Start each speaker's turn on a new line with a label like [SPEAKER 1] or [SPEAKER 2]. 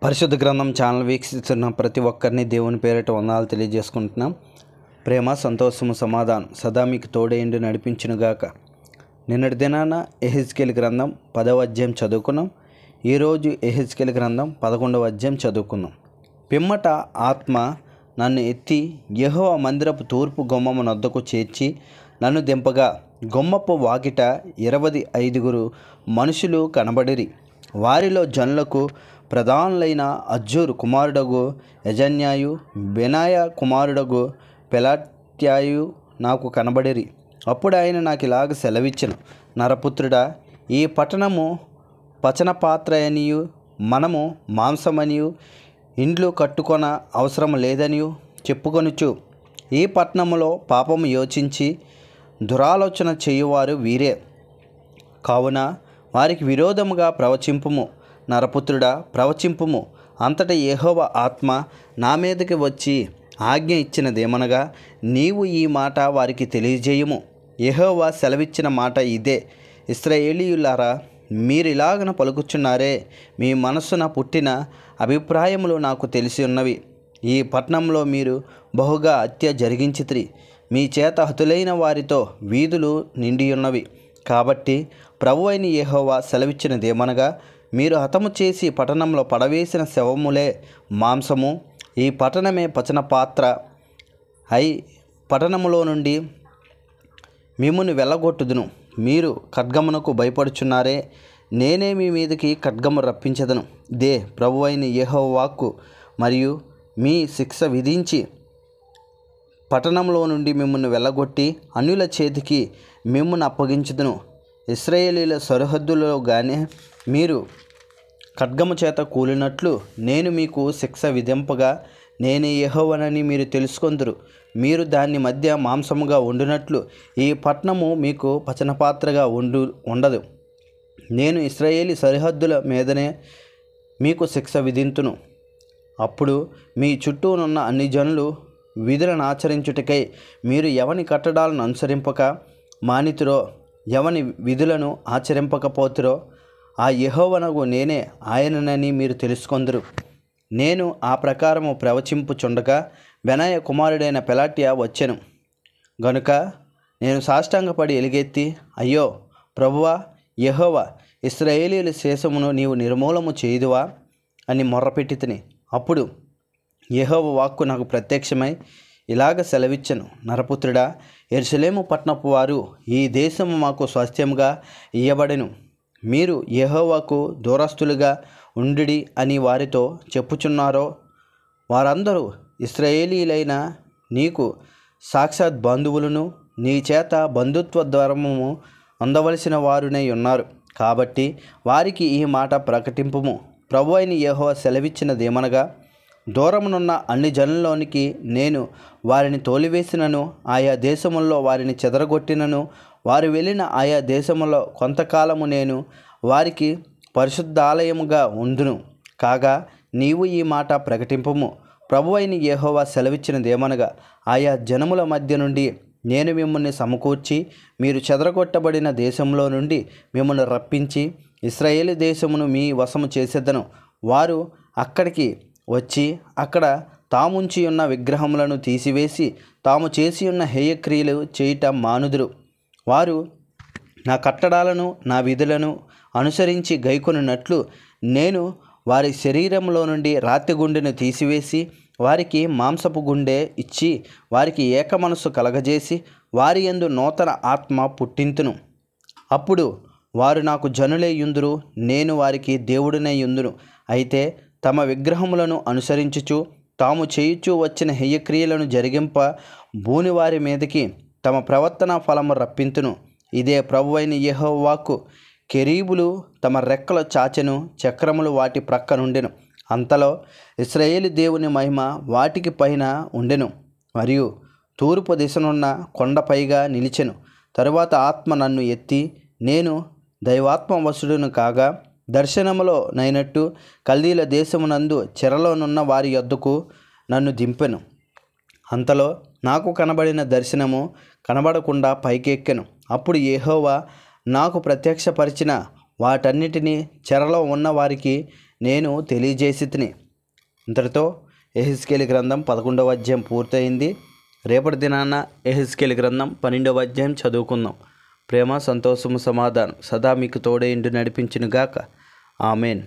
[SPEAKER 1] పరిశుద్ధ గ్రంథం ఛానల్ వీక్షిస్తున్న ప్రతి ఒక్కరిని దేవుని పేరిట వందనాలు తెలియజేసుకుంటున్నాం. ప్రేమ, సంతోషము, సమాధానం సదా మీకు తోడేండి నడిపించునుగాక. నిన్నటి దినాన యెహెజ్కేలు గ్రంథం 10వ అధ్యాయం చదువుకున్నాం. ఈరోజు యెహెజ్కేలు గ్రంథం 11వ అధ్యాయం చదువుకున్నాం. పిమ్మట ఆత్మ నన్ను ఎత్తి యెహోవా మందిరపు తూర్పు గుమ్మము నొద్దకు చేర్చి నన్ను దింపగా గుమ్మపు వాకిట 25 మనుషులు కనబడిరి. వారిలో జనులకు ప్రధానులైన అజ్జూరు కుమారుడగు యజన్యాయు, బెనాయ కుమారుడగు పెలాట్యాయు నాకు కనబడిరి. అప్పుడు ఆయన నాకు ఇలాగ సెలవిచ్చెను, నరపుత్రుడా, ఈ పట్టణము పచన పాత్ర అనియు మనము మాంసమనియు ఇండ్లు కట్టుకొన అవసరం లేదనియు చెప్పుకొనుచు ఈ పట్టణములో పాపము యోచించి దురాలోచన చేయువారు వీరే. కావున వారికి విరోధముగా ప్రవచింపుము. నరపుత్రుడా, ప్రవచింపుము. అంతటా యెహోవా ఆత్మ నా మీదకి వచ్చి ఆజ్ఞ ఇచ్చినదేమనగా, నీవు ఈ మాట వారికి తెలియజేయము. యెహోవా సెలవిచ్చిన మాట ఇదే. ఇశ్రాయేలీయులారా, మీరిలాగన పలుకుచున్నారే, మీ మనస్సున పుట్టిన అభిప్రాయములు నాకు తెలిసి ఉన్నవి. ఈ పట్టణంలో మీరు బహుగా హత్య జరిగించితిరి. మీ చేత హతులైన వారితో వీధులు నిండియున్నవి. కాబట్టి ప్రభువైన యెహోవా సెలవిచ్చినదేమనగా, మీరు హతము చేసి పట్టణంలో పడవేసిన శవములే మాంసము. ఈ పట్టణమే పచన పాత్ర అయి పట్టణములో నుండి మిమ్మును వెళ్ళగొట్టుదును. మీరు ఖడ్గమునకు భయపడుచున్నారే, నేనే మీ మీదకి ఖడ్గము రప్పించదను. దే ప్రభువైన యెహోవా వాక్కు. మరియు మీ శిక్ష విధించి పట్టణంలో నుండి మిమ్మల్ని వెళ్ళగొట్టి అన్యుల చేతికి మిమ్మును అప్పగించుదును. ఇశ్రాయేలీల సరిహద్దులలో గానే మీరు ఖడ్గము చేత కూలినట్లు నేను మీకు శిక్ష విధింపగా నేనే యెహోవానని మీరు తెలుసుకొందురు. మీరు దాని మధ్య మాంసముగా వండినట్లు ఈ పట్టణము మీకు పచనపాత్రగా ఉండదు. నేను ఇశ్రాయేలీ సరిహద్దుల మీదనే మీకు శిక్ష విధింతును. అప్పుడు మీ చుట్టూనున్న అన్ని జనులు విధులను ఆచరించుటకై మీరు ఎవని కట్టడాలను అనుసరింపక మానితురో, ఎవని విధులను ఆచరింపకపోతురో ఆ యెహోవానగు నేనే ఆయననని మీరు తెలుసుకొందురు. నేను ఆ ప్రకారము ప్రవచింపుచుండగా బెనాయ కుమారుడైన పెలాట్యా వచ్చెను. గనుక నేను సాష్టాంగపడి ఎలుగెత్తి, అయ్యో ప్రభువా యెహోవా, ఇశ్రాయేలీయుల శేషమును నీవు నిర్మూలము చేయుదువా అని మొర్రపెట్టి తిని. అప్పుడు యెహోవా వాక్కు నాకు ప్రత్యక్షమై ఇలాగ సెలవిచ్చెను, నరపుత్రుడా, యెరూషలేము పట్టణపు వారు ఈ దేశము మాకు స్వాస్థ్యముగా ఇయ్యబడెను. మీరు యెహోవాకు దూరస్తులుగా ఉండుడి అని వారితో చెప్పుచున్నారో, వారందరూ ఇశ్రాయేలీయులైన నీకు సాక్షాత్ బంధువులను నీ చేత బంధుత్వ ధర్మము అందవలసిన వారునై ఉన్నారు. కాబట్టి వారికి ఈ మాట ప్రకటింపుము. ప్రభువైన యెహోవా సెలవిచ్చినదేమనగా, దూరమునున్న అన్ని జనుల్లోనికి నేను వారిని తోలివేసినను, ఆయా దేశముల్లో వారిని చెదరగొట్టినను, వారు వెళ్ళిన ఆయా దేశములో కొంతకాలము నేను వారికి పరిశుద్ధాలయముగా ఉందును. కాగా నీవు ఈ మాట ప్రకటింపుము. ప్రభువైన యెహోవా సెలవిచ్చినదేమనగా, ఆయా జనముల మధ్య నుండి నేను మిమ్మల్ని సమకూర్చి మీరు చెదరగొట్టబడిన దేశంలో నుండి మిమ్మల్ని రప్పించి ఇశ్రాయేలు దేశమును మీ వశము చేసేదను. వారు అక్కడికి వచ్చి అక్కడ తాముంచి ఉన్న విగ్రహములను తీసివేసి తాము చేసి ఉన్న హేయక్రియలు చేయుట మానుదురు. వారు నా కట్టడాలను నా విధులను అనుసరించి గైకొనున్నట్లు నేను వారి శరీరంలో నుండి రాతి గుండెను తీసివేసి వారికి మాంసపు గుండె ఇచ్చి వారికి ఏక మనస్సు కలగజేసి వారి యందు నూతన ఆత్మ పుట్టింతును. అప్పుడు వారు నాకు జనులై యుందురు, నేను వారికి దేవుడినై యుందును. అయితే తమ విగ్రహములను అనుసరించుచు తాము చేయుచూ వచ్చిన హేయక్రియలను జరిగింప భూని వారి మీదకి తమ ప్రవర్తన ఫలము రప్పింతును. ఇదే ప్రభువైన యెహోవా వాక్కు. కెరూబులు తమ రెక్కలు చాచెను, చక్రములు వాటి ప్రక్క నుండెను. అంతలో ఇశ్రాయేలు దేవుని మహిమ వాటికి పైన ఉండెను మరియు తూర్పు దిశనున్న కొండపైగా నిలిచెను. తరువాత ఆత్మ నన్ను ఎత్తి నేను దైవాత్మ వశుడును కాగా దర్శనములో నైనట్టు కల్దీల దేశమునందు చెరలోనున్న వారి యొద్దకు నన్ను దింపెను. అంతలో నాకు కనబడిన దర్శనము కనబడకుండా పైకెక్కెను. అప్పుడు యెహోవా నాకు ప్రత్యక్షపరిచిన వాటన్నిటినీ చెరలో ఉన్న వారికి నేను తెలియజేసి తిని. ఇంతటితో యెహెజ్కేలు గ్రంథం 11వ అధ్యాయం పూర్తయింది. రేపటి దినాన యెహెజ్కేలు గ్రంథం 12వ అధ్యాయం చదువుకుందాం. ప్రేమ, సంతోషము, సమాధానం సదా మీకు తోడేండు నడిపించునుగాక. ఆమెన్.